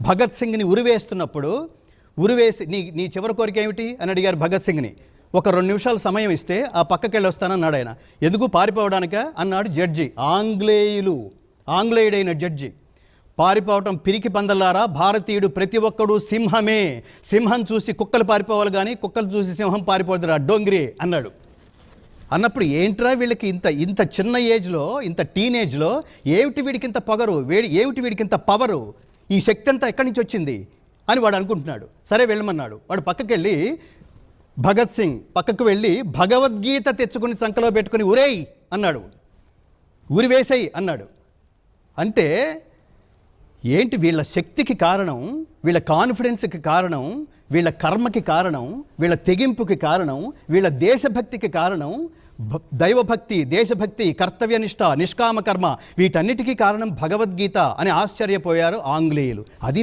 భగత్ సింగ్ని ఉరివేస్తున్నప్పుడు ఉరివేసి నీ చివరి కోరిక ఏమిటి అని అడిగారు భగత్ సింగ్ని. ఒక 2 నిమిషాలు సమయం ఇస్తే ఆ పక్కకి వెళ్ళి వస్తానన్నాడు ఆయన. ఎందుకు పారిపోవడానిక అన్నాడు జడ్జి. ఆంగ్లేయుడైన జడ్జి. పారిపోవటం పిరికి పందలారా, భారతీయుడు ప్రతి ఒక్కడు సింహమే. సింహం చూసి కుక్కలు పారిపోవాలి కానీ కుక్కలు చూసి సింహం పారిపోతురా డొంగిరి అన్నాడు. అన్నప్పుడు ఏంట్రా వీళ్ళకి ఇంత చిన్న ఏజ్లో, ఇంత టీనేజ్లో ఏమిటి వీడికి ఇంత పొగరు, ఏమిటి వీడికి ఇంత పవరు, ఈ శక్తి అంతా ఎక్కడి నుంచి వచ్చింది అని వాడు అనుకుంటున్నాడు. సరే వెళ్ళమన్నాడు. వాడు పక్కకి వెళ్ళి భగత్ సింగ్ పక్కకు వెళ్ళి భగవద్గీత తెచ్చుకుని సంకలో పెట్టుకుని ఉరేయ్ అన్నాడు, ఉరివేసేయి అన్నాడు. అంటే ఏంటి వీళ్ళ శక్తికి కారణం, వీళ్ళ కాన్ఫిడెన్స్కి కారణం, వీళ్ళ కర్మకి కారణం, వీళ్ళ తెగింపుకి కారణం, వీళ్ళ దేశభక్తికి కారణం, దైవభక్తి, దేశభక్తి, కర్తవ్యనిష్ట, నిష్కామ కర్మ, వీటన్నిటికీ కారణం భగవద్గీత అని ఆశ్చర్యపోయారు ఆంగ్లేయులు. అది